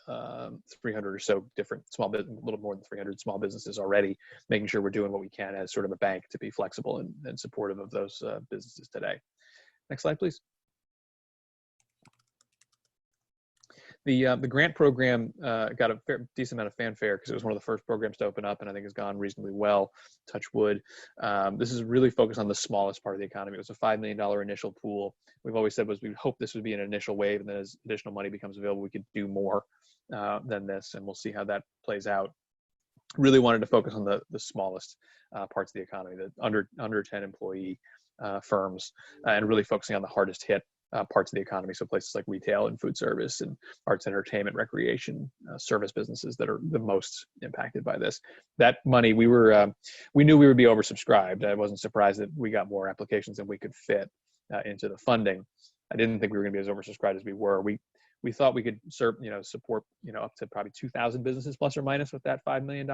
300 or so different small business, a little more than 300 small businesses already, making sure we're doing what we can as sort of a bank to be flexible and supportive of those businesses today. Next slide, please. The grant program got a decent amount of fanfare because it was one of the first programs to open up, and I think has gone reasonably well, touch wood. This is really focused on the smallest part of the economy. It was a $5 million initial pool. We've always said we hope this would be an initial wave, and then as additional money becomes available, we could do more than this, and we'll see how that plays out. Really wanted to focus on the smallest parts of the economy, the under 10 employee firms, and really focusing on the hardest hit parts of the economy. So places like retail and food service and arts, entertainment, recreation, service businesses that are the most impacted by this. That money, we knew we would be oversubscribed. I wasn't surprised that we got more applications than we could fit into the funding. I didn't think we were going to be as oversubscribed as we were. We thought we could support up to probably 2,000 businesses plus or minus with that $5 million.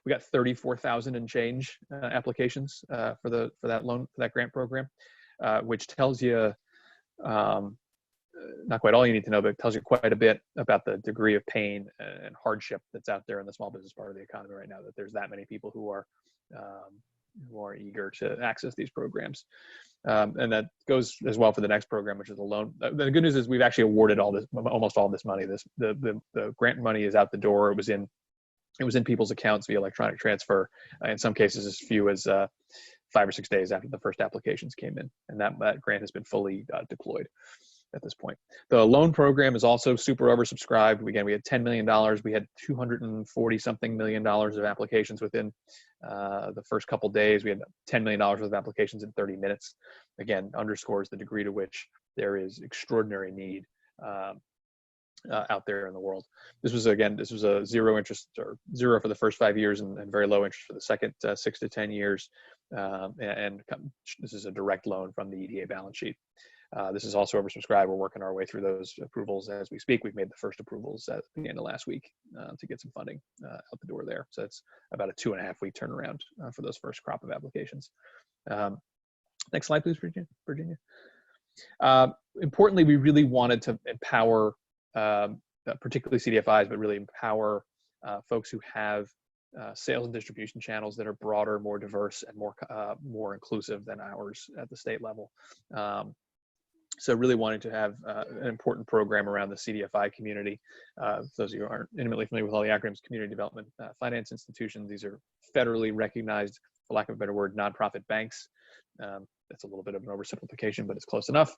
We got 34,000 and change applications for that grant program. Which tells you not quite all you need to know, but it tells you quite a bit about the degree of pain and hardship that's out there in the small business part of the economy right now, that there's that many people who are eager to access these programs. And that goes as well for the next program, which is a loan. The good news is we've actually awarded almost all this money. The grant money is out the door. It was in people's accounts via electronic transfer, in some cases as few as 5 or 6 days after the first applications came in, and that grant has been fully deployed at this point. The loan program is also super oversubscribed. Again, we had $10 million. We had 240 something million dollars of applications within the first couple days. We had $10 million worth of applications in 30 minutes. Again, underscores the degree to which there is extraordinary need out there in the world. This was a zero interest, or zero for the first 5 years, and very low interest for the second 6 to 10 years. And this is a direct loan from the EDA balance sheet. This is also oversubscribed. We're working our way through those approvals as we speak. We've made the first approvals at the end of last week to get some funding out the door there. So it's about a 2.5 week turnaround for those first crop of applications. Next slide, please, Virginia. Importantly, we really wanted to empower particularly CDFIs, but really empower folks who have sales and distribution channels that are broader, more diverse, and more inclusive than ours at the state level. So really wanting to have an important program around the CDFI community. For those of you who aren't intimately familiar with all the acronyms, Community Development Finance Institutions, these are federally recognized, for lack of a better word, nonprofit banks. That's a little bit of an oversimplification, but it's close enough.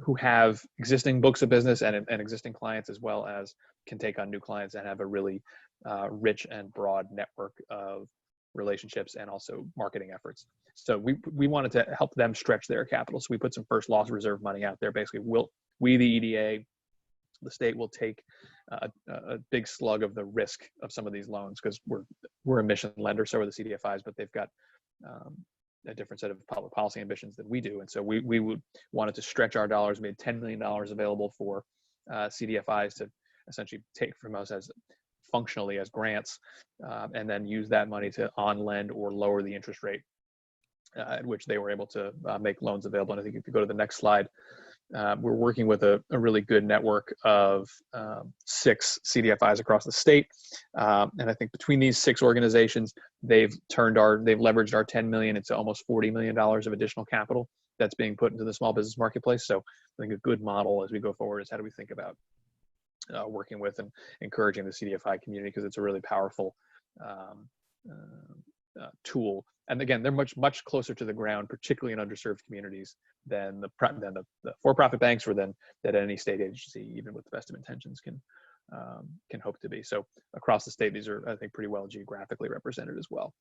Who have existing books of business and existing clients, as well as can take on new clients and have a really rich and broad network of relationships and also marketing efforts. So we wanted to help them stretch their capital. So we put some first loss reserve money out there. Basically, we the EDA, the state, will take a big slug of the risk of some of these loans, because we're a mission lender, so are the CDFIs, but they've got a different set of public policy ambitions than we do. And so we wanted to stretch our dollars, made $10 million available for CDFIs to essentially take from us as functionally as grants, and then use that money to on-lend or lower the interest rate at which they were able to make loans available. And I think if you go to the next slide, we're working with a really good network of 6 CDFIs across the state. And I think between these 6 organizations, they've leveraged our $10 million into almost $40 million of additional capital that's being put into the small business marketplace. So I think a good model as we go forward is, how do we think about working with and encouraging the CDFI community, because it's a really powerful tool. And again, they're much closer to the ground, particularly in underserved communities, than the for-profit banks, or than that any state agency, even with the best of intentions, can hope to be. So across the state, these are, I think, pretty well geographically represented as well.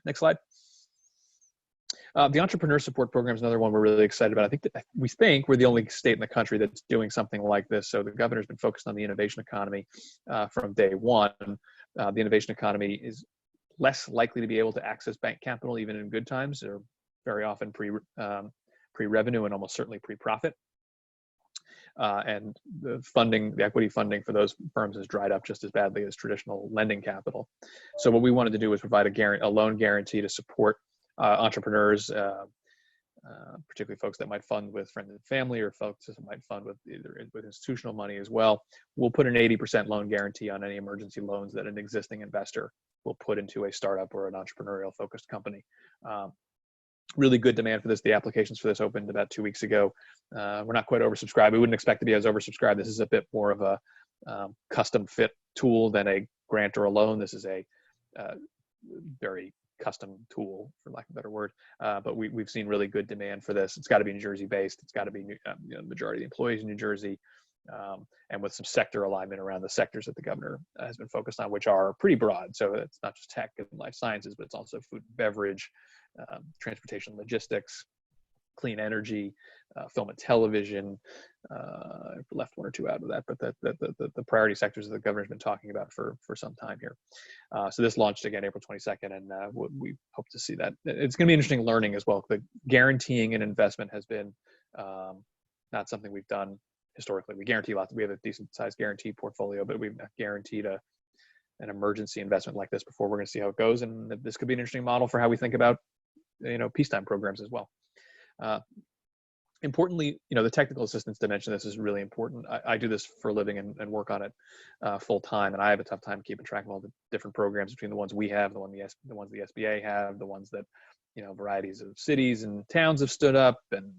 Next slide. The Entrepreneur Support Program is another one we're really excited about. We think we're the only state in the country that's doing something like this. So the governor's been focused on the innovation economy from day one. The innovation economy is less likely to be able to access bank capital even in good times. They're very often pre-revenue and almost certainly pre-profit. And the equity funding for those firms has dried up just as badly as traditional lending capital. So what we wanted to do was provide a loan guarantee to support entrepreneurs particularly folks that might fund with friends and family, or folks that might fund with either with institutional money as well. We'll put an 80% loan guarantee on any emergency loans that an existing investor will put into a startup or an entrepreneurial focused company. Really good demand for this. The applications for this opened about 2 weeks ago. We're not quite oversubscribed. We wouldn't expect to be as oversubscribed. This is a bit more of a custom fit tool than a grant or a loan. This is a very custom tool, for lack of a better word. But we've seen really good demand for this. It's got to be New Jersey based. It's got to be the majority of the employees in New Jersey, and with some sector alignment around the sectors that the governor has been focused on, which are pretty broad. So it's not just tech and life sciences, but it's also food and beverage, transportation, logistics, clean energy, film and television. I've left one or two out of that, but the priority sectors that the governor's been talking about for some time here. So this launched again April 22nd, and we hope to see that. It's going to be interesting learning as well. The guaranteeing an investment has been not something we've done historically. We guarantee lots. We have a decent sized guarantee portfolio, but we've not guaranteed an emergency investment like this before. We're going to see how it goes, and this could be an interesting model for how we think about peacetime programs as well. Importantly, the technical assistance dimension of this is really important. I do this for a living and work on it full time, and I have a tough time keeping track of all the different programs between the ones we have, the ones the SBA have, the ones that varieties of cities and towns have stood up, and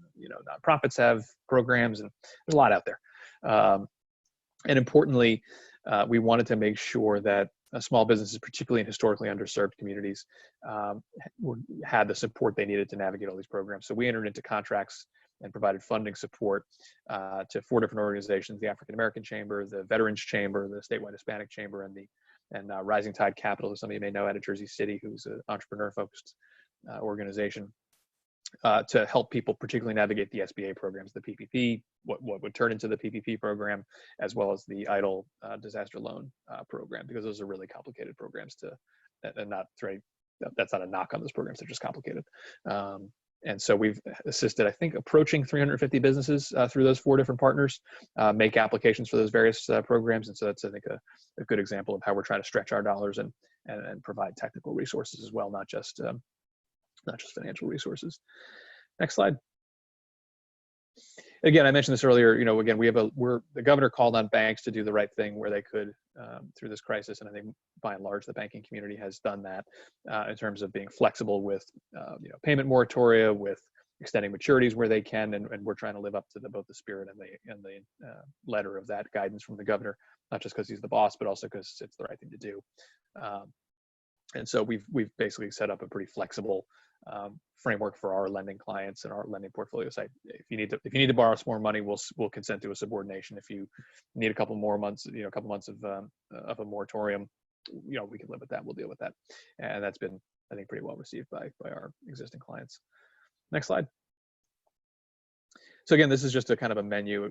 nonprofits have programs, and there's a lot out there. And importantly, we wanted to make sure that small businesses, particularly in historically underserved communities, had the support they needed to navigate all these programs. So we entered into contracts and provided funding support to 4 different organizations: the African American Chamber, the Veterans Chamber, the Statewide Hispanic Chamber, and Rising Tide Capital, who some of you may know out of Jersey City, who's an entrepreneur-focused organization, to help people particularly navigate the SBA programs, the PPP, what would turn into the PPP program, as well as the EIDL disaster loan program, because those are really complicated programs and that's not a knock on those programs, they're just complicated. And so we've assisted, I think, approaching 350 businesses through those 4 different partners make applications for those various programs. And so that's, I think, a good example of how we're trying to stretch our dollars and provide technical resources as well, not just financial resources. Next slide. Again, I mentioned this earlier. Again, the governor called on banks to do the right thing where they could through this crisis, and I think by and large the banking community has done that in terms of being flexible with payment moratoria, with extending maturities where they can, and we're trying to live up to both the spirit and the letter of that guidance from the governor, not just because he's the boss, but also because it's the right thing to do. And so we've basically set up a pretty flexible framework for our lending clients and our lending portfolio site. If you need to borrow some more money, we'll consent to a subordination. If you need a couple more months, a couple months of a moratorium, we can live with that. We'll deal with that, and that's been, I think, pretty well received by our existing clients. Next slide. So again, this is just a kind of a menu.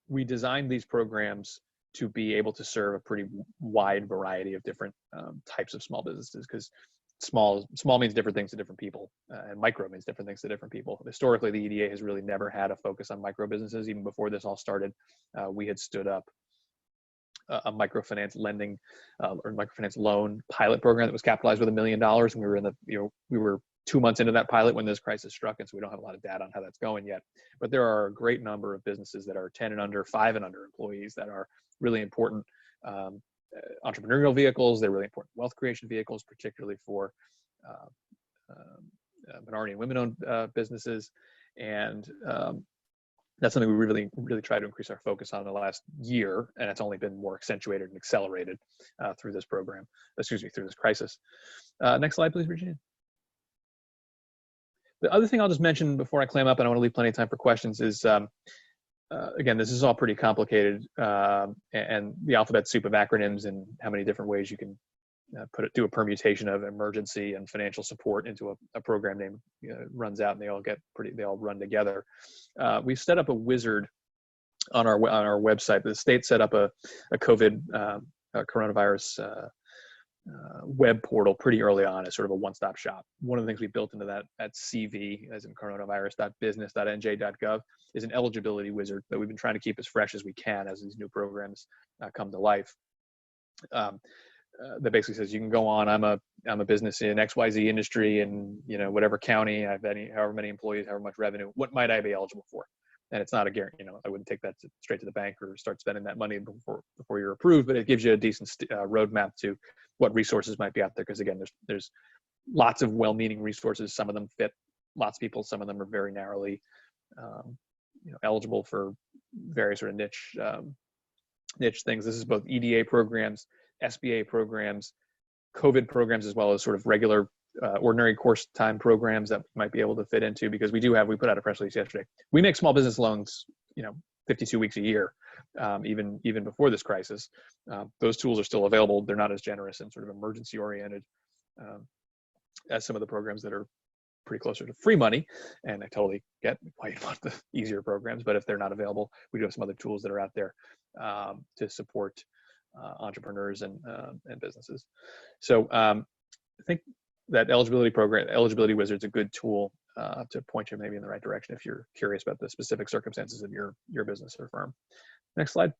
We designed these programs to be able to serve a pretty wide variety of different types of small businesses, because small means different things to different people, and micro means different things to different people. Historically, the EDA has really never had a focus on micro businesses. Even before this all started, we had stood up a microfinance lending or microfinance loan pilot program that was capitalized with $1 million, and we were we were 2 months into that pilot when this crisis struck, and so we don't have a lot of data on how that's going yet. But there are a great number of businesses that are 10 and under, 5 and under employees that are really important entrepreneurial vehicles. They're really important wealth creation vehicles, particularly for minority and women-owned businesses. And that's something we really, really try to increase our focus on in the last year, and it's only been more accentuated and accelerated through this program. Through this crisis. Next slide, please, Virginia. The other thing I'll just mention before I clam up, and I want to leave plenty of time for questions, is again, this is all pretty complicated, and the alphabet soup of acronyms and how many different ways you can do a permutation of emergency and financial support into a program name runs out, and they all run together. We've set up a wizard on our website. The state set up a COVID coronavirus web portal pretty early on as sort of a one-stop shop. One of the things we built into that at CV, as in coronavirus.business.nj.gov, is an eligibility wizard that we've been trying to keep as fresh as we can as these new programs come to life. that basically says you can go on. I'm a business in XYZ industry and whatever county. I have however many employees, however much revenue. What might I be eligible for? And it's not a guarantee. I wouldn't take that straight to the bank or start spending that money before you're approved. But it gives you a decent roadmap to what resources might be out there. Because again, there's lots of well-meaning resources. Some of them fit lots of people. Some of them are very narrowly eligible for various sort of niche things. This is both EDA programs, SBA programs, COVID programs, as well as sort of regular ordinary course time programs that might be able to fit into, because we put out a press release yesterday. We make small business loans, 52 weeks a year, even before this crisis. Those tools are still available. They're not as generous and sort of emergency oriented as some of the programs that are pretty closer to free money. And I totally get why you want the easier programs, but if they're not available, we do have some other tools that are out there to support entrepreneurs and businesses. So I think that Eligibility Wizard is a good tool to point you maybe in the right direction if you're curious about the specific circumstances of your business or firm. Next slide.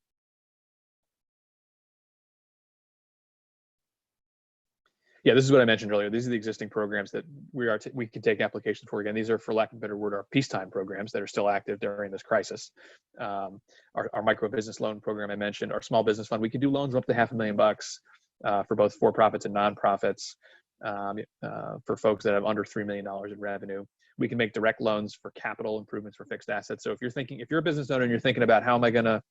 Yeah, this is what I mentioned earlier. These are the existing programs that we can take applications for. Again, these are, for lack of a better word, our peacetime programs that are still active during this crisis. Our micro business loan program I mentioned, our small business fund, we can do loans up to $500,000 for both for-profits and nonprofits for folks that have under $3 million in revenue. We can make direct loans for capital improvements for fixed assets. So if you're a business owner and you're thinking about how am I going to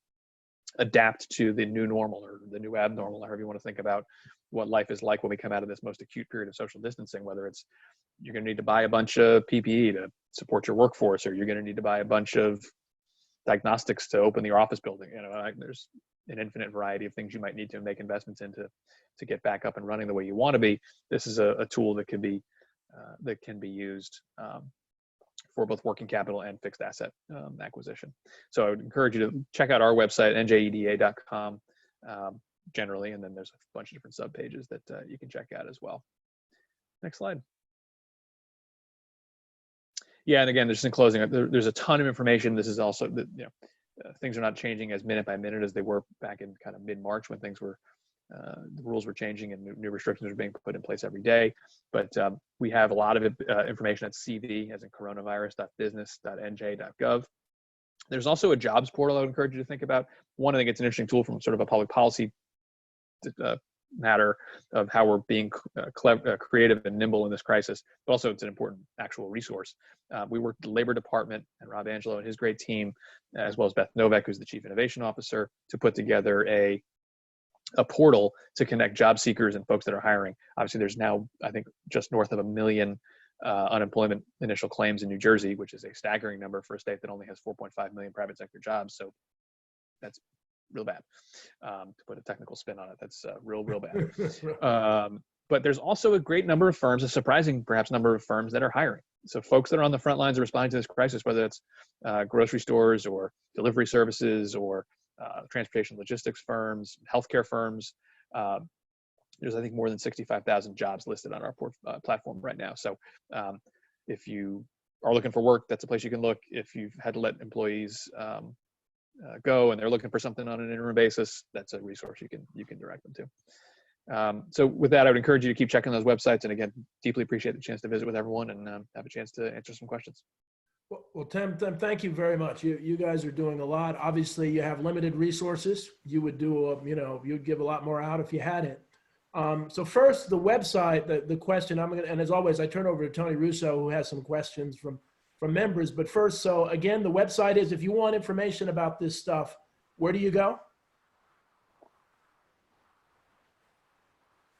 adapt to the new normal or the new abnormal, however you want to think about what life is like when we come out of this most acute period of social distancing, whether it's you're going to need to buy a bunch of PPE to support your workforce, or you're going to need to buy a bunch of diagnostics to open your office building. There's an infinite variety of things you might need to make investments into to get back up and running the way you want to be. This is a tool that can be used for both working capital and fixed asset acquisition. So I would encourage you to check out our website, njeda.com, generally, and then there's a bunch of different sub pages that you can check out as well. Next slide. Yeah, and again, just in closing, there's a ton of information. This is also that things are not changing as minute by minute as they were back in kind of mid-March when things were the rules were changing and new restrictions are being put in place every day. But we have a lot of information at CV, as in coronavirus.business.nj.gov. There's also a jobs portal I would encourage you to think about. One, I think it's an interesting tool from sort of a public policy matter of how we're being creative and nimble in this crisis, but also it's an important actual resource. We worked with the Labor Department and Rob Angelo and his great team, as well as Beth Novak, who's the Chief Innovation Officer, to put together a portal to connect job seekers and folks that are hiring. Obviously, there's now, I think, just north of 1 million unemployment initial claims in New Jersey, which is a staggering number for a state that only has 4.5 million private sector jobs. So that's real bad. To put a technical spin on it, that's real bad. But there's also a great number of firms, a surprising perhaps number of firms that are hiring. So folks that are on the front lines of responding to this crisis, whether it's grocery stores or delivery services or transportation logistics firms, healthcare firms. There's, I think, more than 65,000 jobs listed on our platform right now. So if you are looking for work, that's a place you can look. If you've had to let employees go and they're looking for something on an interim basis, that's a resource you can direct them to. So with that, I would encourage you to keep checking those websites. And again, deeply appreciate the chance to visit with everyone and have a chance to answer some questions. Well, Tim, thank you very much. You guys are doing a lot. Obviously, you have limited resources. You would do, you'd give a lot more out if you had it. So first, the website, the question and as always, I turn over to Tony Russo, who has some questions from members. But first, so again, the website is, if you want information about this stuff, where do you go?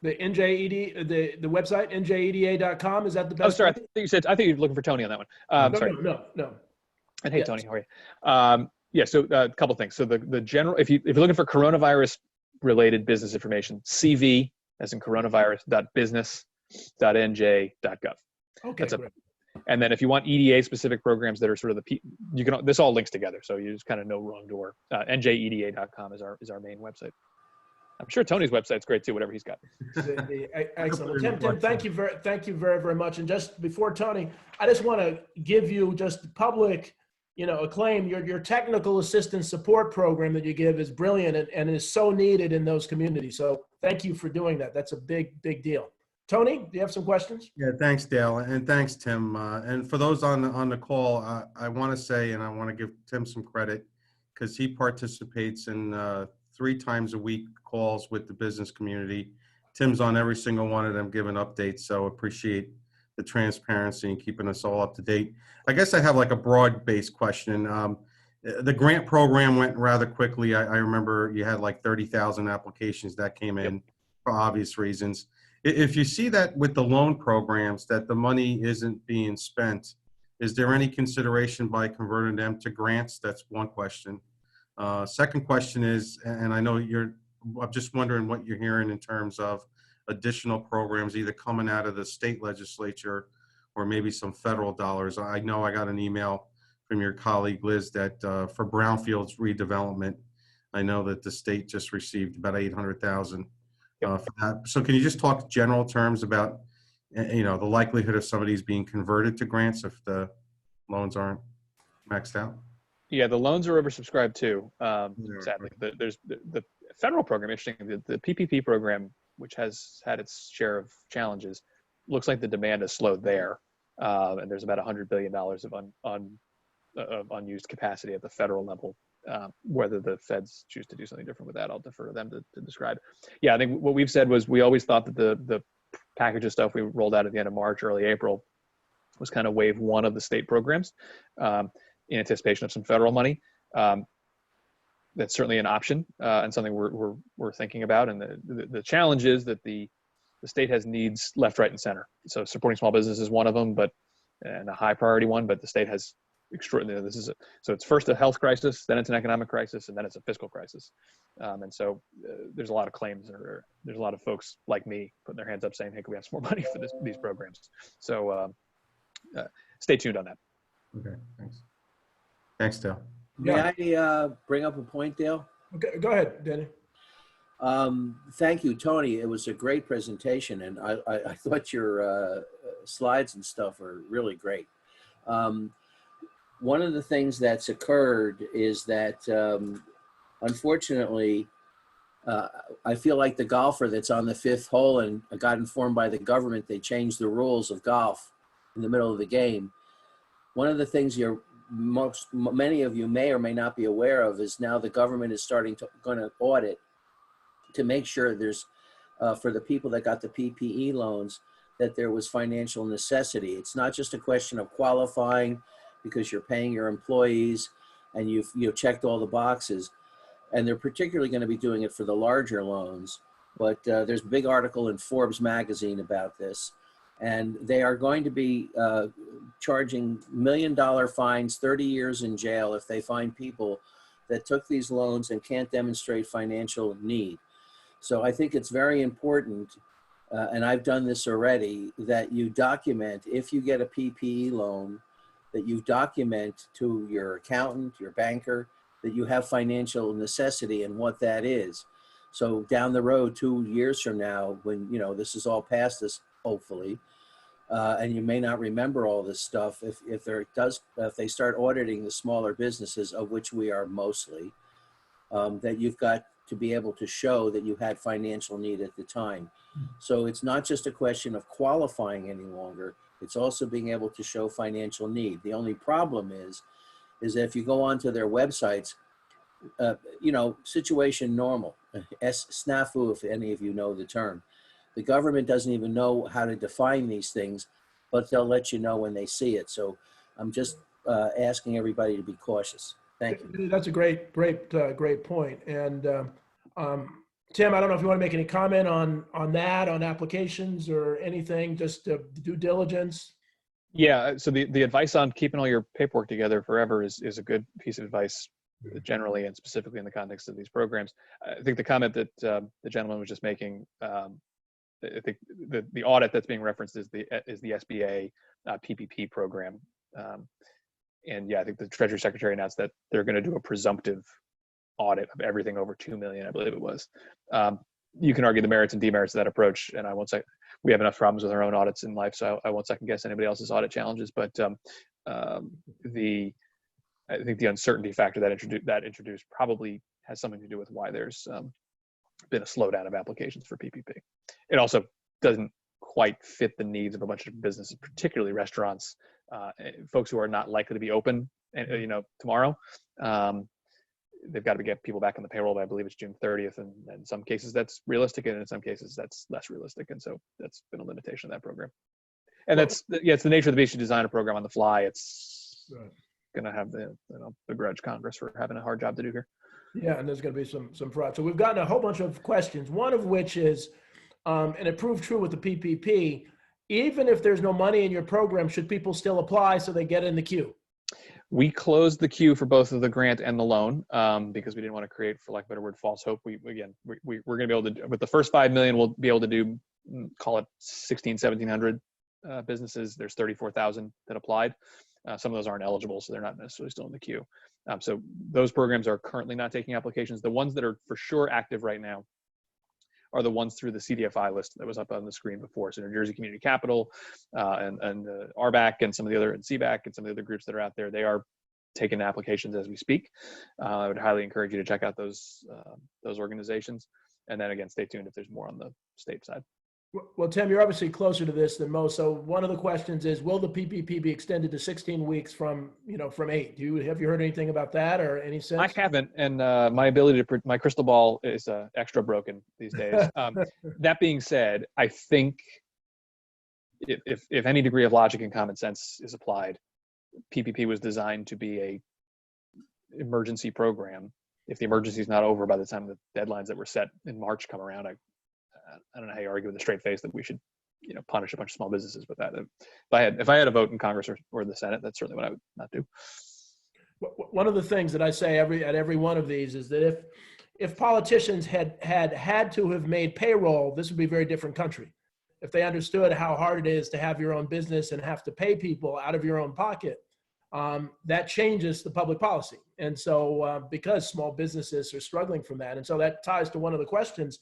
The NJED, the website, njeda.com, is that the best? Oh, sorry, I think you were looking for Tony on that one. Sorry. No. And hey, yes. Tony, how are you? Yeah, so a couple things. So the general, if you're looking for coronavirus related business information, CV, as in coronavirus.business.nj.gov. Okay, great. And then if you want EDA specific programs that are sort of this all links together. So you just kind of know wrong door. njeda.com is our main website. I'm sure Tony's website's great too, whatever he's got. Excellent. Tim, thank you very much. And just before Tony, I just want to give you just public acclaim your technical assistance support program that you give is brilliant and is so needed in those communities. So thank you for doing that. That's a big deal. Tony, do you have some questions? Yeah, thanks, Dale, and thanks, Tim. And for those on the call, I want to say, and I want to give Tim some credit because he participates in 3 times a week calls with the business community. Tim's on every single one of them, giving updates. So appreciate the transparency and keeping us all up to date. I guess I have like a broad-based question. The grant program went rather quickly. I remember you had like 30,000 applications that came in for obvious reasons. If you see that with the loan programs, that the money isn't being spent, is there any consideration by converting them to grants? That's one question. Second question is, and I know I'm just wondering what you're hearing in terms of additional programs, either coming out of the state legislature or maybe some federal dollars. I know I got an email from your colleague Liz that for brownfields redevelopment, I know that the state just received about 800,000 for that. So can you just talk general terms about, the likelihood of some of these being converted to grants if the loans aren't maxed out? Yeah, the loans are oversubscribed too. Sadly, there's the federal program. Interesting, the PPP program, which has had its share of challenges, looks like the demand has slowed there, and there's about $100 billion of unused capacity at the federal level. Whether the feds choose to do something different with that, I'll defer to them to describe. Yeah, I think what we've said was we always thought that the package of stuff we rolled out at the end of March, early April, was kind of wave 1 of the state programs in anticipation of some federal money. That's certainly an option and something we're thinking about. And the challenge is that the state has needs left, right, and center. So supporting small business is one of them, and a high priority one. But the state has extraordinary. So it's first a health crisis, then it's an economic crisis, and then it's a fiscal crisis. And so there's a lot of claims, or there's a lot of folks like me putting their hands up saying, "Hey, can we have some more money for these programs?" So stay tuned on that. Okay, thanks. Thanks, Dale. May I bring up a point, Dale? Okay, go ahead, Danny. Thank you, Tony. It was a great presentation, and I thought your slides and stuff are really great. One of the things that's occurred is that, unfortunately, I feel like the golfer that's on the 5th hole and got informed by the government they changed the rules of golf in the middle of the game. One of the things many of you may or may not be aware of is now the government is going to audit to make sure there's, for the people that got the PPE loans, that there was financial necessity. It's not just a question of qualifying because you're paying your employees and you've checked all the boxes. And they're particularly going to be doing it for the larger loans. But there's a big article in Forbes magazine about this. And they are going to be charging $1 million fines, 30 years in jail if they find people that took these loans and can't demonstrate financial need. So I think it's very important, and I've done this already, that you document, if you get a PPE loan, that you document to your accountant, your banker, that you have financial necessity and what that is. So down the road, 2 years from now, when this is all past us, hopefully, and you may not remember all this stuff, if they start auditing the smaller businesses, of which we are mostly, that you've got to be able to show that you had financial need at the time. So it's not just a question of qualifying any longer, it's also being able to show financial need. The only problem is that if you go onto their websites, situation normal, snafu, if any of you know the term. The government doesn't even know how to define these things, but they'll let you know when they see it. So I'm just asking everybody to be cautious. Thank you. That's a great point. And Tim, I don't know if you want to make any comment on that, on applications or anything, just due diligence. Yeah, so the advice on keeping all your paperwork together forever is a good piece of advice generally and specifically in the context of these programs. I think the comment that the gentleman was just making, I think the audit that's being referenced is the SBA PPP program. And yeah, I think the Treasury Secretary announced that they're going to do a presumptive audit of everything over 2 million, I believe it was. You can argue the merits and demerits of that approach, and I won't say we have enough problems with our own audits in life, so I won't second guess anybody else's audit challenges. But I think the uncertainty factor that introduced probably has something to do with why there's been a slowdown of applications for PPP. It also doesn't quite fit the needs of a bunch of businesses, particularly restaurants, folks who are not likely to be open, tomorrow. They've got to get people back on the payroll by, I believe it's June 30th. And in some cases that's realistic, and in some cases that's less realistic. And so that's been a limitation of that program. And it's the nature of the beast to design a program on the fly. It's going to have the begrudge Congress for having a hard job to do here. Yeah, and there's going to be some fraud. So we've gotten a whole bunch of questions, one of which is, and it proved true with the PPP, even if there's no money in your program, should people still apply so they get in the queue? We closed the queue for both of the grant and the loan because we didn't want to create, for lack of a better word, false hope. We're going to be able to, with the first 5 million, we'll be able to do, call it 1,700 businesses. There's 34,000 that applied. Some of those aren't eligible, so they're not necessarily still in the queue. So those programs are currently not taking applications. The ones that are for sure active right now are the ones through the CDFI list that was up on the screen before. So New Jersey Community Capital and RBAC and some of the other, and CBAC and some of the other groups that are out there, they are taking applications as we speak. I would highly encourage you to check out those organizations. And then again, stay tuned if there's more on the state side. Well, Tim, you're obviously closer to this than most. So one of the questions is, will the PPP be extended to 16 weeks from 8? Have you heard anything about that or any sense? I haven't, and my ability to my crystal ball is extra broken these days. That being said, I think if any degree of logic and common sense is applied, PPP was designed to be a emergency program. If the emergency is not over by the time the deadlines that were set in March come around, I don't know how you argue with a straight face that we should, punish a bunch of small businesses with that. If I had a vote in Congress or the Senate, that's certainly what I would not do. One of the things that I say at every one of these is that if politicians had to have made payroll, this would be a very different country. If they understood how hard it is to have your own business and have to pay people out of your own pocket, that changes the public policy. And so because small businesses are struggling from that, and so that ties to one of the questions.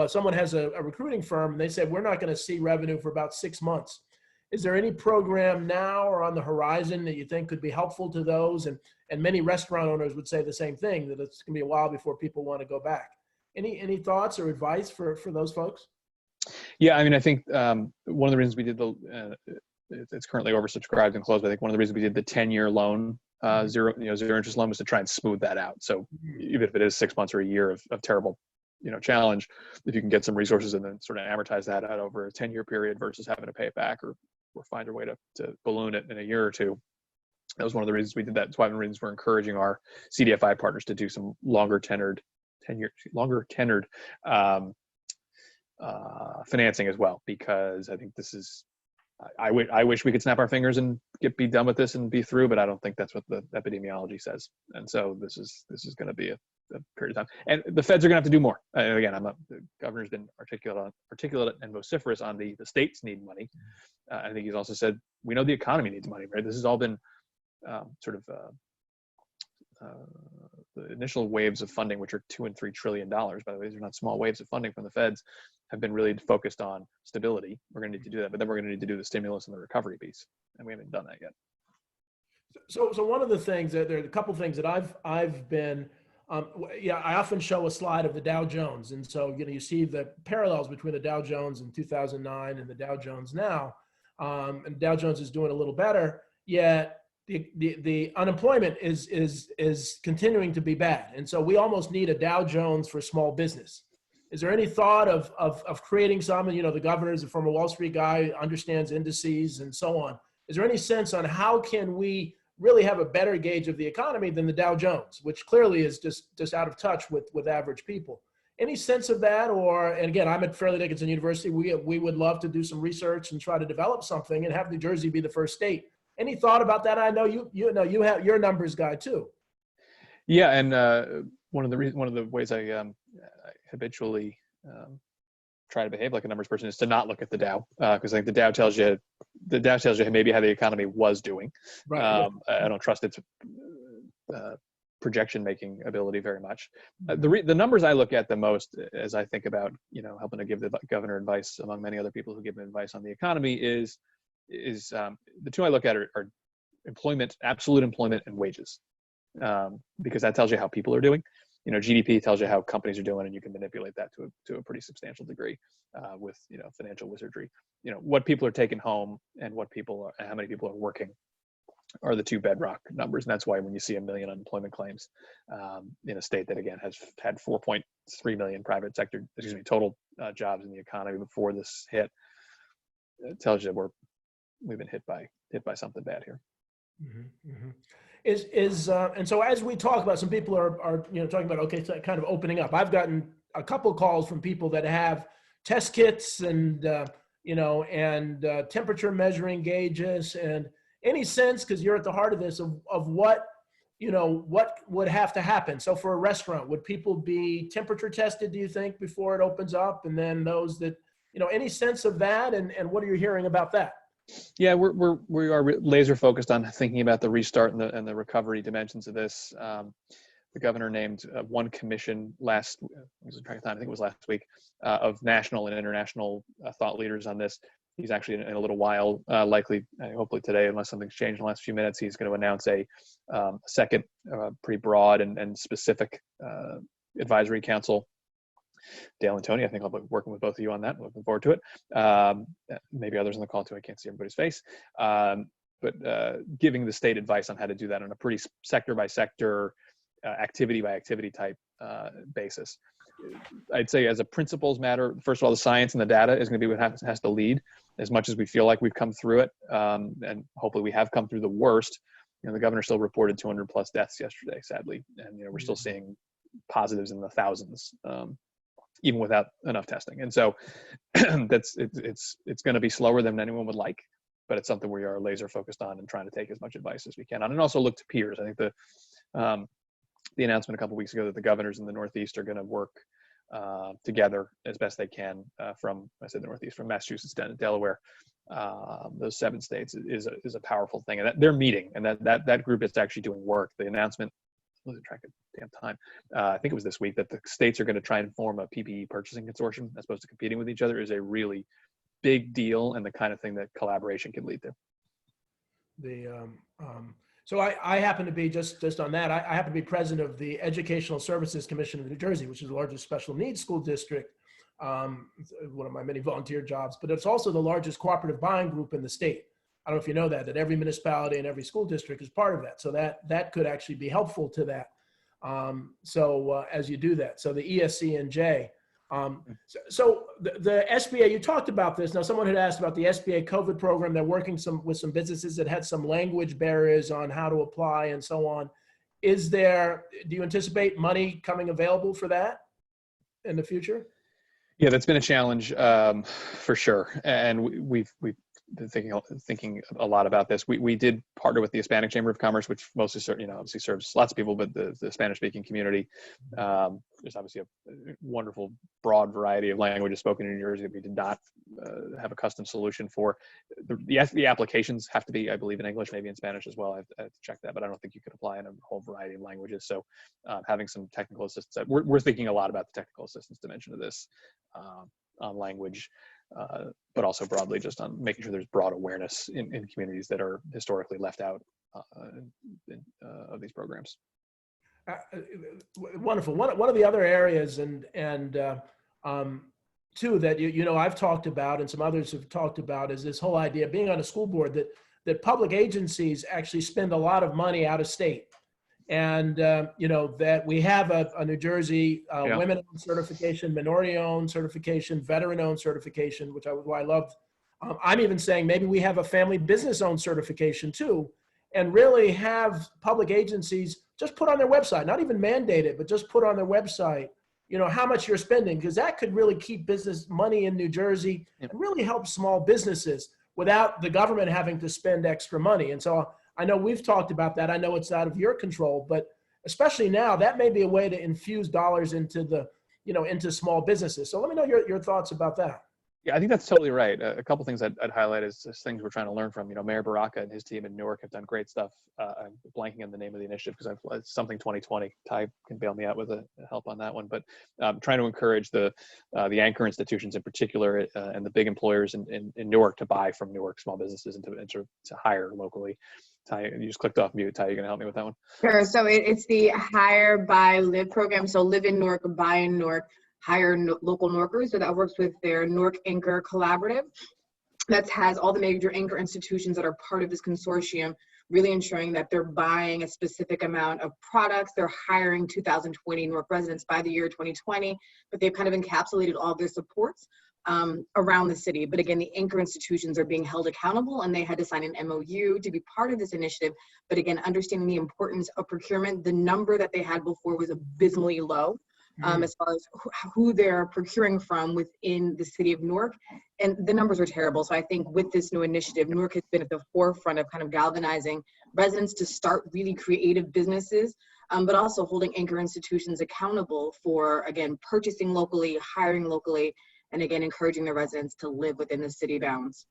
Someone has a recruiting firm and they said, we're not going to see revenue for about 6 months. Is there any program now or on the horizon that you think could be helpful to those? And many restaurant owners would say the same thing, that it's going to be a while before people want to go back. Any thoughts or advice for those folks? Yeah, I mean, I think one of the reasons we did it's currently oversubscribed and closed, but I think one of the reasons we did the 10-year loan, zero interest loan, was to try and smooth that out. So even if it is 6 months or a year of terrible challenge, if you can get some resources and then sort of amortize that out over a 10-year period versus having to pay it back or find a way to balloon it in a year or two. That was one of the reasons we did that. It's one of the reasons we're encouraging our CDFI partners to do some longer tenured financing as well, because I think this is, I wish we could snap our fingers and be done with this and be through, but I don't think that's what the epidemiology says. And so this is going to be a period of time, and the feds are going to have to do more. Again, the governor's been articulate and vociferous on the states need money. I think he's also said we know the economy needs money. Right? This has all been the initial waves of funding, which are $2 and $3 trillion. By the way, these are not small waves of funding from the feds. Have been really focused on stability. We're going to need to do that, but then we're going to need to do the stimulus and the recovery piece, and we haven't done that yet. So one of the things there are a couple of things that I've been. I often show a slide of the Dow Jones. And so, you see the parallels between the Dow Jones in 2009 and the Dow Jones now. And Dow Jones is doing a little better, yet the unemployment is continuing to be bad. And so we almost need a Dow Jones for small business. Is there any thought of creating some, the governor is a former Wall Street guy, understands indices and so on. Is there any sense on how can we really have a better gauge of the economy than the Dow Jones, which clearly is just out of touch with average people? Any sense of that? And again, I'm at Fairleigh Dickinson University. We would love to do some research and try to develop something and have New Jersey be the first state. Any thought about that? I know you have your numbers guy too. Yeah, and one of the ways I habitually try to behave like a numbers person is to not look at the Dow, because I think the Dow tells you maybe how the economy was doing. Right. I don't trust its projection making ability very much. The numbers I look at the most as I think about helping to give the governor advice among many other people who give him advice on the economy is the two I look at are employment, absolute employment, and wages, because that tells you how people are doing. GDP tells you how companies are doing, and you can manipulate that to a pretty substantial degree with financial wizardry. What people are taking home and how many people are working are the two bedrock numbers, and that's why when you see 1 million unemployment claims in a state that again has had 4.3 million total jobs in the economy before this hit, it tells you we've been hit by something bad here. Mm-hmm, mm-hmm. And so as we talk about, some people are talking about, okay, so kind of opening up. I've gotten a couple calls from people that have test kits and temperature measuring gauges, and any sense, because you're at the heart of this, of what would have to happen. So for a restaurant, would people be temperature tested, do you think, before it opens up? And then those that, any sense of that, and what are you hearing about that? Yeah, we are laser focused on thinking about the restart and the recovery dimensions of this. The governor named one commission I was trying to time, I think it was last week, of national and international thought leaders on this. He's actually in a little while, likely, hopefully today, unless something's changed in the last few minutes, he's going to announce a second pretty broad and specific advisory council. Dale and Tony, I think I'll be working with both of you on that. Looking forward to it. Maybe others on the call too. I can't see everybody's face. But giving the state advice on how to do that on a pretty sector by sector, activity by activity type basis. I'd say as a principles matter, first of all, the science and the data is going to be what has to lead. As much as we feel like we've come through it, and hopefully we have come through the worst, the governor still reported 200 plus deaths yesterday, sadly. And, we're still seeing positives in the thousands, even without enough testing. And so it's going to be slower than anyone would like, but it's something we are laser focused on and trying to take as much advice as we can on, and also look to peers. I think the announcement a couple of weeks ago that the governors in the Northeast are going to work together as best they can from the Northeast, from Massachusetts down to Delaware, those 7 states is a powerful thing. And they're meeting, and that group is actually doing work. The announcement, losing track of damn time, I think it was this week, that the states are going to try and form a PPE purchasing consortium as opposed to competing with each other, is a really big deal, and the kind of thing that collaboration can lead to. So I happen to be, just on that, I happen to be president of the Educational Services Commission of New Jersey, which is the largest special needs school district, one of my many volunteer jobs, but it's also the largest cooperative buying group in the state. I don't know if you know that every municipality and every school district is part of that. So that could actually be helpful to that. As you do that, so the ESC&J. So the SBA, you talked about this. Now, someone had asked about the SBA COVID program. They're working with some businesses that had some language barriers on how to apply and so on. Do you anticipate money coming available for that in the future? Yeah, that's been a challenge for sure. And we've been thinking a lot about this. We did partner with the Hispanic Chamber of Commerce, which mostly obviously serves lots of people, but the Spanish-speaking community. There's obviously a wonderful broad variety of languages spoken in New Jersey that we did not have a custom solution for. The applications have to be, I believe, in English, maybe in Spanish as well. I have to check that, but I don't think you could apply in a whole variety of languages. So having some technical assistance, we're thinking a lot about the technical assistance dimension of this on language. But also broadly just on making sure there's broad awareness in communities that are historically left out of these programs. Wonderful. One of the other areas and too that I've talked about and some others have talked about is this whole idea of being on a school board that public agencies actually spend a lot of money out of state. And, that we have a New Jersey women-owned certification, minority-owned certification, veteran-owned certification, which I loved. I'm even saying maybe we have a family business-owned certification too, and really have public agencies just put on their website, not even mandate it, but just put on their website, how much you're spending, because that could really keep business money in New Jersey and really help small businesses without the government having to spend extra money. And so I know we've talked about that. I know it's out of your control, but especially now, that may be a way to infuse dollars into into small businesses. So let me know your thoughts about that. Yeah, I think that's totally right. A couple things I'd highlight is things we're trying to learn from. Mayor Baraka and his team in Newark have done great stuff. I'm blanking on the name of the initiative because it's something 2020. Ty can bail me out with help on that one. But trying to encourage the anchor institutions in particular and the big employers in Newark to buy from Newark small businesses and to hire locally. Ty, you just clicked off mute. Ty, you gonna help me with that one? Sure. So it's the Hire, Buy, Live program. So live in Newark, buy in Newark, hire local Newarkers. So that works with their Newark Anchor Collaborative. That has all the major anchor institutions that are part of this consortium, really ensuring that they're buying a specific amount of products. They're hiring 2020 Newark residents by the year 2020, but they've kind of encapsulated all their supports around the city. But again, the anchor institutions are being held accountable, and they had to sign an MOU to be part of this initiative. But again, understanding the importance of procurement, the number that they had before was abysmally low. As far as who they're procuring from within the city of Newark, and the numbers are terrible. So I think with this new initiative, Newark has been at the forefront of kind of galvanizing residents to start really creative businesses, but also holding anchor institutions accountable for, again, purchasing locally, hiring locally, and again, encouraging the residents to live within the city bounds.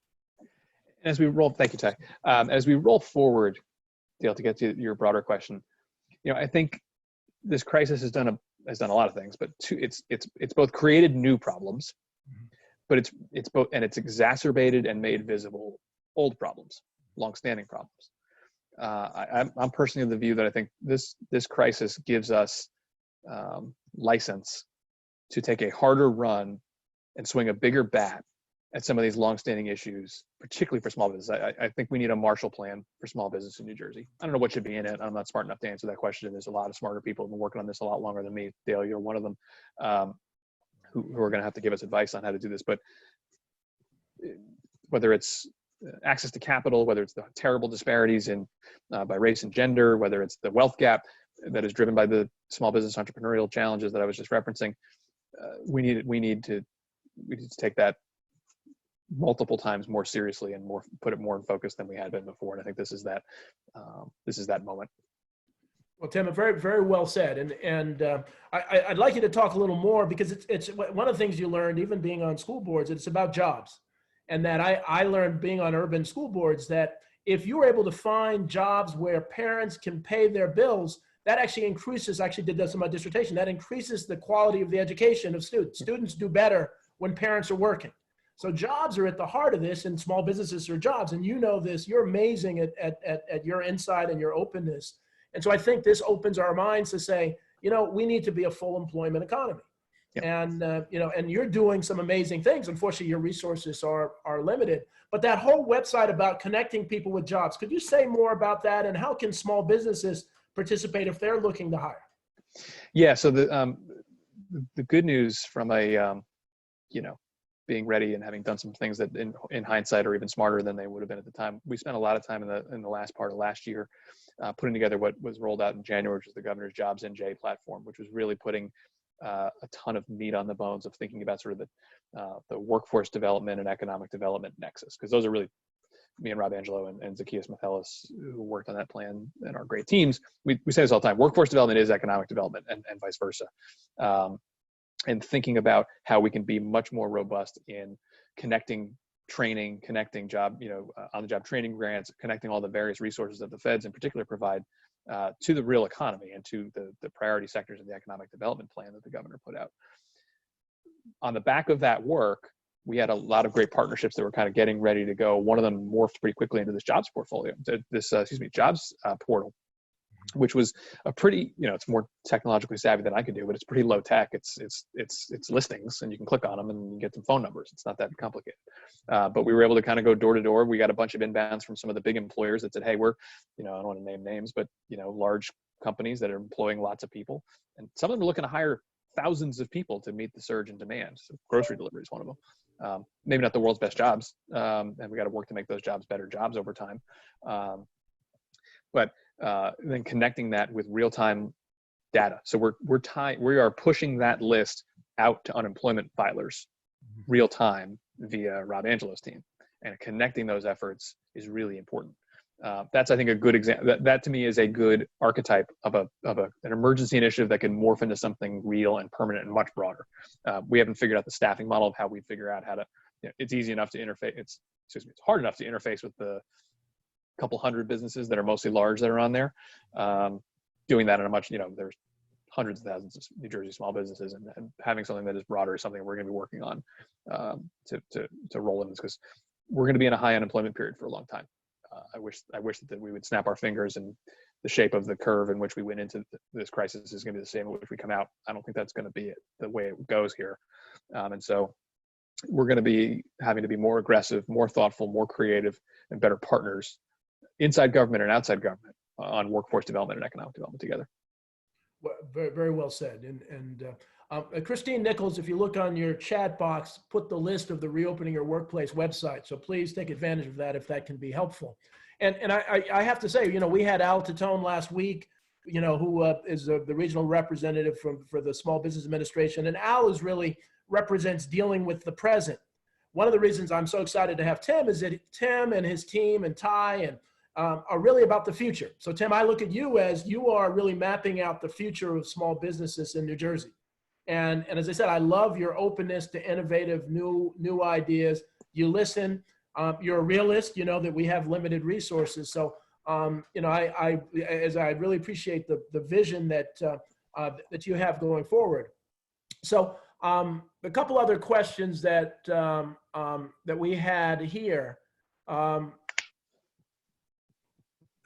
As we roll, thank you, Ty. As we roll forward, Dale, to get to your broader question, I think this crisis has done a lot of things, but it's both created new problems, but it's both, and it's exacerbated and made visible old problems, longstanding problems. I'm personally of the view that I think this crisis gives us license to take a harder run and swing a bigger bat at some of these longstanding issues, particularly for small business. I think we need a Marshall Plan for small business in New Jersey. I don't know what should be in it. I'm not smart enough to answer that question. There's a lot of smarter people who've been working on this a lot longer than me. Dale, you're one of them, who are going to have to give us advice on how to do this. But whether it's access to capital, whether it's the terrible disparities in by race and gender, whether it's the wealth gap that is driven by the small business entrepreneurial challenges that I was just referencing, we need to take that multiple times more seriously and put it more in focus than we had been before. And I think this is that moment. Well, Tim, very, very well said. And I'd like you to talk a little more, because it's one of the things you learned, even being on school boards, it's about jobs. And that I learned being on urban school boards, that if you were able to find jobs where parents can pay their bills, that actually increases, did some of my dissertation, that increases the quality of the education of students. Students do better when parents are working. So jobs are at the heart of this, and small businesses are jobs. And you know this, you're amazing at your insight and your openness. And so I think this opens our minds to say, we need to be a full employment economy. Yep. And, and you're doing some amazing things. Unfortunately, your resources are limited. But that whole website about connecting people with jobs, could you say more about that? And how can small businesses participate if they're looking to hire? Yeah, so the good news from a, being ready and having done some things that in hindsight are even smarter than they would have been at the time. We spent a lot of time in the last part of last year putting together what was rolled out in January, which was the governor's Jobs NJ platform, which was really putting a ton of meat on the bones of thinking about sort of the workforce development and economic development nexus, because those are really, me and Rob Angelo and Zacchaeus Metellus, who worked on that plan and our great teams, we say this all the time: workforce development is economic development, and vice versa. And thinking about how we can be much more robust in connecting training, connecting job, on-the-job training grants, connecting all the various resources that the feds in particular provide to the real economy and to the priority sectors of the economic development plan that the governor put out. On the back of that work, we had a lot of great partnerships that were kind of getting ready to go. One of them morphed pretty quickly into this jobs portfolio, jobs portal, which was a pretty, it's more technologically savvy than I could do, but it's pretty low tech. It's listings, and you can click on them and you get some phone numbers. It's not that complicated. But we were able to kind of go door to door. We got a bunch of inbounds from some of the big employers that said, hey, we're, I don't want to name names, but, large companies that are employing lots of people. And some of them are looking to hire thousands of people to meet the surge in demand. So grocery delivery is one of them. Maybe not the world's best jobs. And we got to work to make those jobs better jobs over time. But then connecting that with real-time data. So we are pushing that list out to unemployment filers real time via Rob Angelo's team, and connecting those efforts is really important. That's, I think, a good example. That to me is a good archetype of an emergency initiative that can morph into something real and permanent and much broader. We haven't figured out the staffing model of how we figure out how to. It's easy enough to interface. It's hard enough to interface with the couple hundred businesses that are mostly large that are on there. Doing that in a much, there's hundreds of thousands of New Jersey small businesses, and having something that is broader is something we're going to be working on to roll in this, because we're going to be in a high unemployment period for a long time. I wish that we would snap our fingers and the shape of the curve in which we went into this crisis is going to be the same in which we come out. I don't think that's going to be the way it goes here. And so we're going to be having to be more aggressive, more thoughtful, more creative, and better partners inside government and outside government on workforce development and economic development together. Well, very, very well said. Christine Nichols, if you look on your chat box, put the list of the Reopening Your Workplace website. So please take advantage of that if that can be helpful. And I have to say, we had Al Tatone last week, who is the regional representative for the Small Business Administration. And Al really represents dealing with the present. One of the reasons I'm so excited to have Tim is that Tim and his team and Ty and are really about the future. So Tim, I look at you as you are really mapping out the future of small businesses in New Jersey. And as I said, I love your openness to innovative new ideas. You listen. You're a realist. You know that we have limited resources. So I really appreciate the vision that that you have going forward. So a couple other questions that that we had here.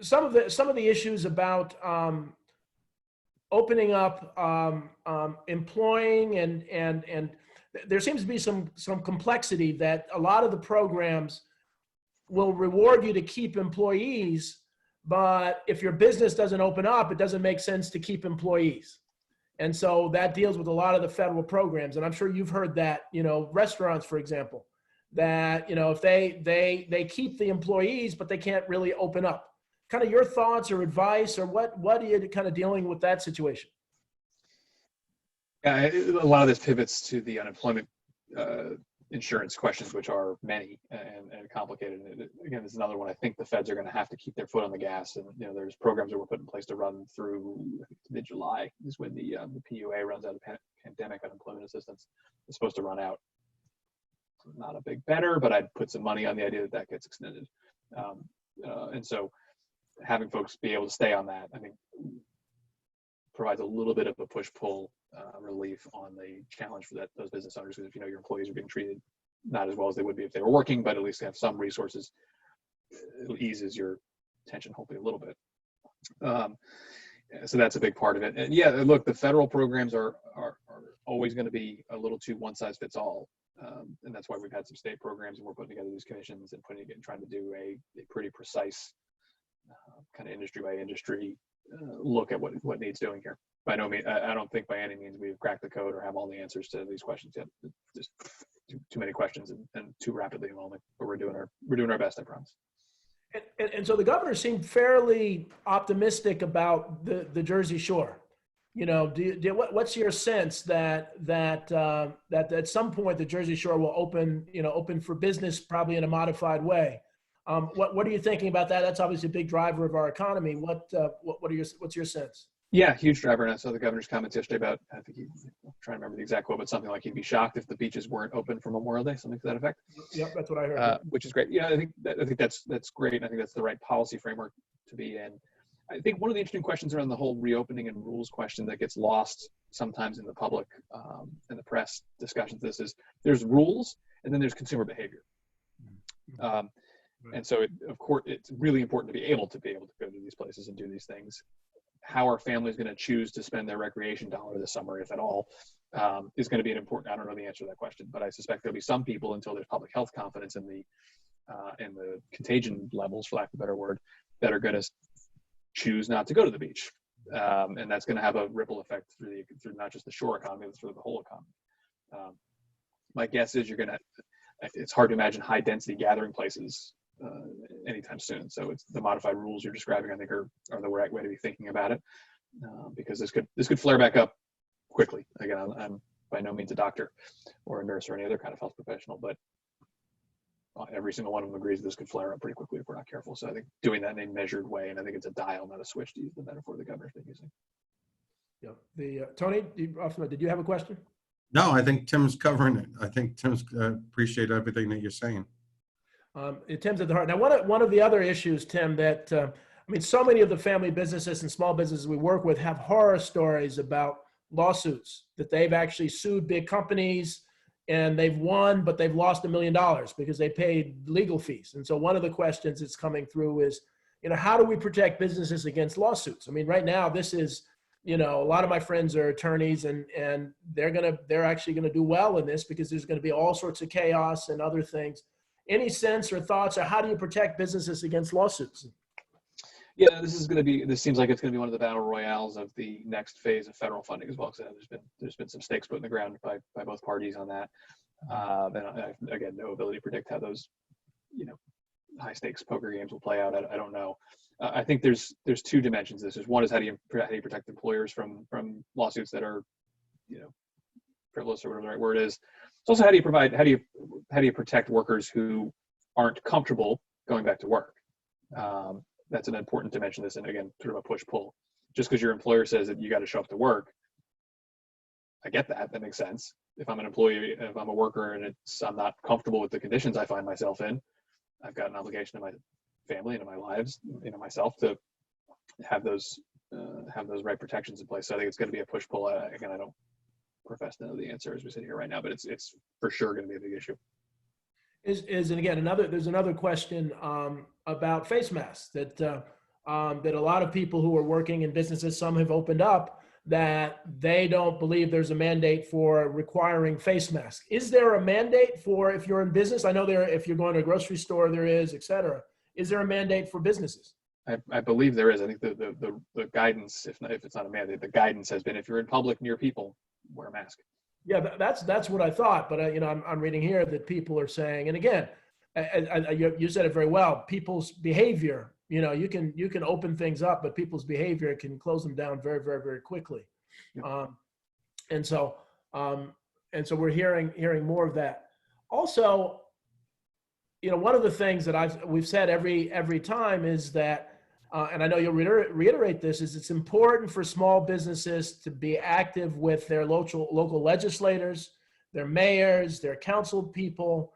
Some of the issues about opening up, employing, and there seems to be some complexity that a lot of the programs will reward you to keep employees, but if your business doesn't open up, it doesn't make sense to keep employees. And so that deals with a lot of the federal programs. And I'm sure you've heard that, restaurants, for example, that, if they keep the employees, but they can't really open up. Kind of your thoughts or advice, or what are you kind of dealing with that situation? A lot of this pivots to the unemployment insurance questions, which are many and complicated. And again, this is another one. I think the feds are going to have to keep their foot on the gas. And there's programs that were put in place to run through mid-July is when the PUA runs out of pandemic unemployment assistance. It's supposed to run out. Not a big better, but I'd put some money on the idea that gets extended. And so having folks be able to stay on that, I think, provides a little bit of a push-pull relief on the challenge for those business owners, because if your employees are being treated not as well as they would be if they were working, but at least have some resources, it eases your tension hopefully a little bit. So that's a big part of it. And yeah, look, the federal programs are always going to be a little too one-size-fits-all. And that's why we've had some state programs, and we're putting together these commissions and trying to do a pretty precise kind of industry by industry look at what needs doing here. By no means, I don't think by any means we've cracked the code or have all the answers to these questions yet. Just too many questions and too rapidly evolving. But we're doing our best, I promise. And so the governor seemed fairly optimistic about the Jersey Shore. What's your sense that at some point the Jersey Shore will open for business, probably in a modified way? What are you thinking about that? That's obviously a big driver of our economy. What's your sense? Yeah, huge driver. And I saw the governor's comments yesterday about, I think I'm trying to remember the exact quote, but something like he'd be shocked if the beaches weren't open for Memorial Day, something to that effect. Yep, that's what I heard. Which is great. Yeah, I think that's great. And I think that's the right policy framework to be in. I think one of the interesting questions around the whole reopening and rules question that gets lost sometimes in the public and the press discussions of this is there's rules and then there's consumer behavior. And so, of course, it's really important to be able to go to these places and do these things. How are families going to choose to spend their recreation dollar this summer, if at all, is going to be an important. I don't know the answer to that question, but I suspect there'll be some people, until there's public health confidence in the contagion levels, for lack of a better word, that are going to choose not to go to the beach, and that's going to have a ripple effect through not just the shore economy, but through the whole economy. My guess is it's hard to imagine high density gathering places anytime soon. So it's the modified rules you're describing, I think, are the right way to be thinking about it, because this could flare back up quickly. Again, I'm by no means a doctor or a nurse or any other kind of health professional, but every single one of them agrees this could flare up pretty quickly if we're not careful. So I think doing that in a measured way, and I think it's a dial, not a switch, to use the metaphor the governor's been using. Yeah. Tony, did you have a question? No, I think Tim's covering it. I think Tim's appreciate everything that you're saying. Tim's at the heart. Now, one of the other issues, Tim, that so many of the family businesses and small businesses we work with have horror stories about lawsuits that they've actually sued big companies, and they've won, but they've lost $1 million because they paid legal fees. And so one of the questions that's coming through is, how do we protect businesses against lawsuits? I mean, right now, this is, a lot of my friends are attorneys, and they're actually going to do well in this because there's going to be all sorts of chaos and other things. Any sense or thoughts on how do you protect businesses against lawsuits? Yeah, this seems like it's going to be one of the battle royales of the next phase of federal funding as well. So there's been some stakes put in the ground by both parties on that. And again, no ability to predict how those, high stakes poker games will play out. I don't know. I think there's two dimensions to this. One is how do you protect employers from lawsuits that are, frivolous or whatever the right word is. It's also how do you protect workers who aren't comfortable going back to work. That's an important dimension of this, and again, sort of a push-pull. Just because your employer says that you got to show up to work, I get that. That makes sense. If I'm an employee, if I'm a worker, and I'm not comfortable with the conditions I find myself in, I've got an obligation to my family and to my lives, myself, to have those right protections in place. So I think it's going to be a push-pull. Again, I don't profess to know the answer as we sit here right now, but it's for sure going to be a big issue. And again, there's another question about face masks that a lot of people who are working in businesses, some have opened up, that they don't believe there's a mandate for requiring face masks. Is there a mandate for, if you're in business? I know if you're going to a grocery store, there is, et cetera. Is there a mandate for businesses? I believe there is. I think the guidance, if it's not a mandate, the guidance has been, if you're in public near people, wear a mask. Yeah, that's what I thought. But I'm reading here that people are saying, and again, you said it very well. People's behavior, you can open things up, but people's behavior can close them down very, very, very quickly. Yep. And so we're hearing more of that. Also, one of the things that we've said every time is that, and I know you'll reiterate this, is it's important for small businesses to be active with their local legislators, their mayors, their council people.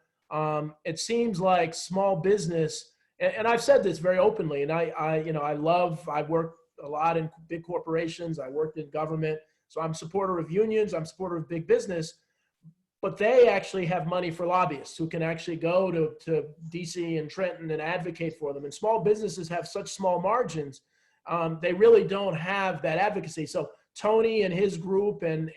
It seems like small business, and I've said this very openly, and I've worked a lot in big corporations. I worked in government. So I'm a supporter of unions. I'm a supporter of big business. But they actually have money for lobbyists who can actually go to DC and Trenton and advocate for them. And small businesses have such small margins, they really don't have that advocacy. So Tony and his group and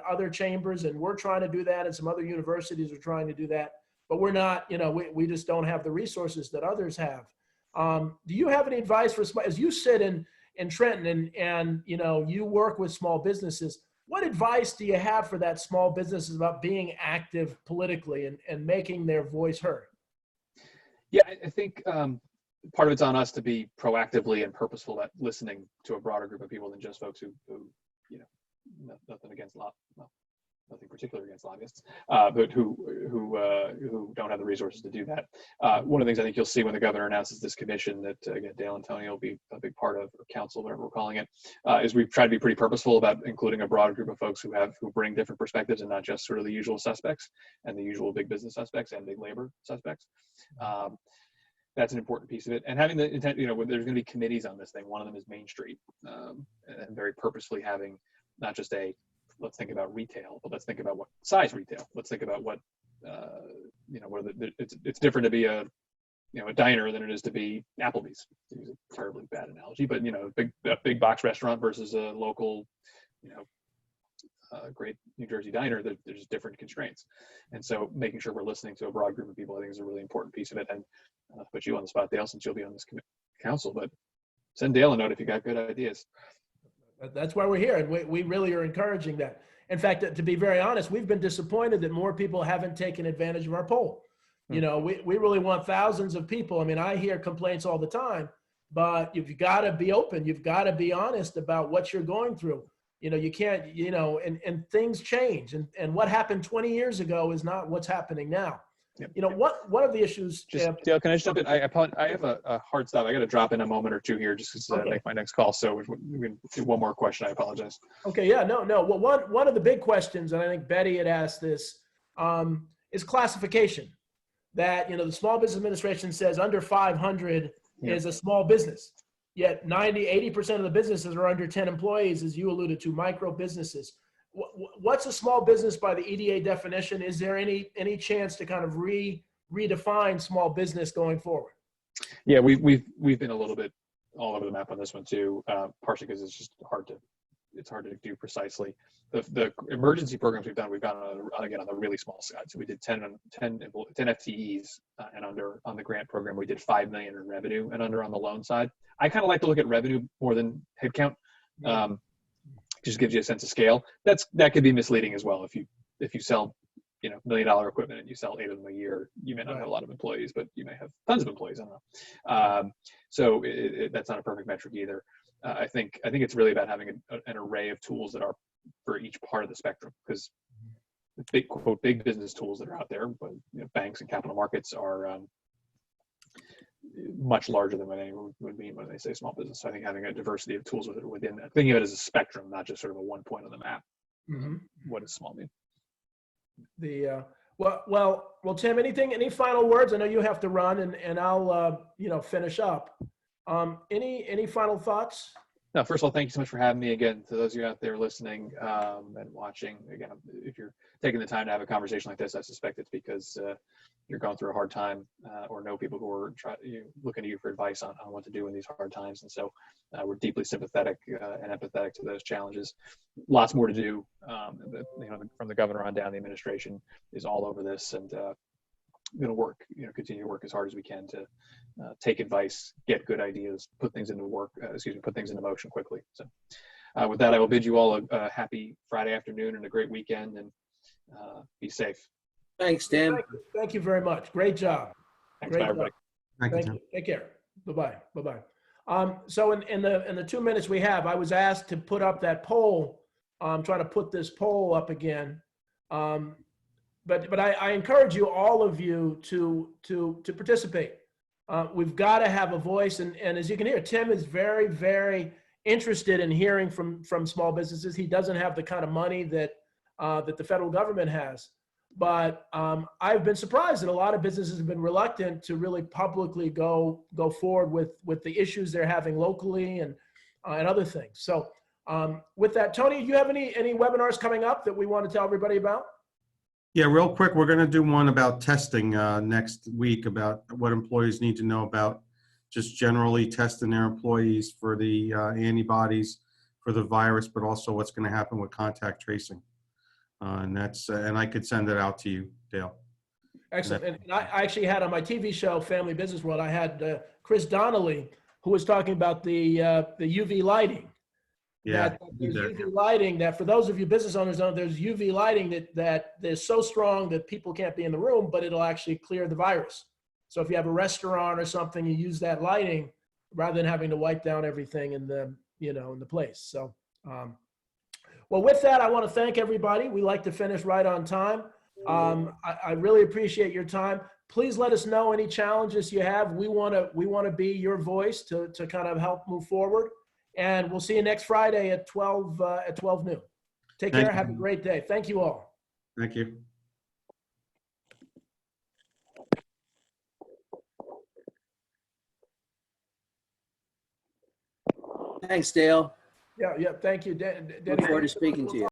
other chambers, and we're trying to do that, and some other universities are trying to do that, but we're not, we just don't have the resources that others have. Do you have any advice for, as you sit in Trenton and you work with small businesses, what advice do you have for that small businesses about being active politically and making their voice heard? Yeah, I think part of it's on us to be proactively and purposeful at listening to a broader group of people than just folks who nothing against nothing particular against lobbyists, but who don't have the resources to do that. One of the things I think you'll see when the governor announces this commission that, again, Dale and Tony will be a big part of, or council, whatever we're calling it, is we've tried to be pretty purposeful about including a broad group of folks who bring different perspectives and not just sort of the usual suspects and the usual big business suspects and big labor suspects. That's an important piece of it. And having the intent, there's going to be committees on this thing. One of them is Main Street, and very purposefully having not just let's think about retail, but let's think about what size retail. Let's think about what, it's different to be a diner than it is to be Applebee's. To use a terribly bad analogy, but a big box restaurant versus a local, great New Jersey diner. There's different constraints, and so making sure we're listening to a broad group of people, I think, is a really important piece of it. And I'll put you on the spot, Dale, since you'll be on this council, but send Dale a note if you got good ideas. That's why we're here, and we really are encouraging that. In fact, to be very honest, we've been disappointed that more people haven't taken advantage of our poll. We really want thousands of people. I mean, I hear complaints all the time, but you've got to be open. You've got to be honest about what you're going through. You can't, and things change. And what happened 20 years ago is not what's happening now. Yep. One of the issues. Dale, can I just jump in? I have a hard stop. I got to drop in a moment or two here just to make my next call. So we can do one more question. I apologize. Okay. Yeah. No. Well, one of the big questions, and I think Betty had asked this, is classification. That the Small Business Administration says under 500 is a small business. Yet 80% of the businesses are under 10 employees, as you alluded to, micro businesses. what's a small business by the EDA definition? Is there any chance to kind of redefine small business going forward? Yeah, we've been a little bit all over the map on this one too, partially because it's just hard to do precisely. The emergency programs we've gone on the really small side. So we did 10 FTEs and under on the grant program. We did 5 million in revenue and under on the loan side. I kind of like to look at revenue more than headcount. Just gives you a sense of scale. That could be misleading as well. If you sell $1 million equipment and you sell 8 of them a year, you may not have a lot of employees, but you may have tons of employees. I don't know. So that's not a perfect metric either. I think it's really about having an array of tools that are for each part of the spectrum, because the big business tools that are out there, but banks and capital markets are much larger than what anyone would mean when they say small business. So I think having a diversity of tools within that, thinking of it as a spectrum, not just sort of a one point on the map. What does small mean? Well, Tim, any final words? I know you have to run, and I'll finish up. Any final thoughts? No, first of all, thank you so much for having me again. To those of you out there listening and watching, again, if you're taking the time to have a conversation like this, I suspect it's because you're going through a hard time or know people who are looking to you for advice on what to do in these hard times. And so we're deeply sympathetic and empathetic to those challenges. Lots more to do. From the governor on down, the administration is all over this, and going to work, continue to work as hard as we can to take advice, get good ideas, put things into motion quickly. So with that, I will bid you all a happy Friday afternoon and a great weekend, and be safe. Thanks, Tim. Thank you very much. Great job. Thanks, bye, everybody. Thank you. Take care. Bye-bye. So in the 2 minutes we have, I was asked to put up that poll. I'm trying to put this poll up again. But I encourage all of you to participate. We've got to have a voice, and as you can hear, Tim is very, very interested in hearing from small businesses. He doesn't have the kind of money that the federal government has, but I've been surprised that a lot of businesses have been reluctant to really publicly go forward with the issues they're having locally and other things. So with that, Tony, do you have any webinars coming up that we want to tell everybody about? Yeah, real quick, we're going to do one about testing next week, about what employees need to know about just generally testing their employees for the antibodies for the virus, but also what's going to happen with contact tracing. And I could send it out to you, Dale. Excellent. And I actually had on my TV show, Family Business World, I had Chris Donnelly, who was talking about the UV lighting. Yeah, there's UV lighting that, for those of you business owners, there's UV lighting that is so strong that people can't be in the room, but it'll actually clear the virus. So if you have a restaurant or something, you use that lighting rather than having to wipe down everything in the place. So, well, with that, I want to thank everybody. We like to finish right on time. I really appreciate your time. Please let us know any challenges you have. We want to be your voice to kind of help move forward. And we'll see you next Friday at 12 noon. Take care. Have a great day. Thank you all. Thank you. Thanks, Dale. Yeah. Thank you. Look forward to speaking to you.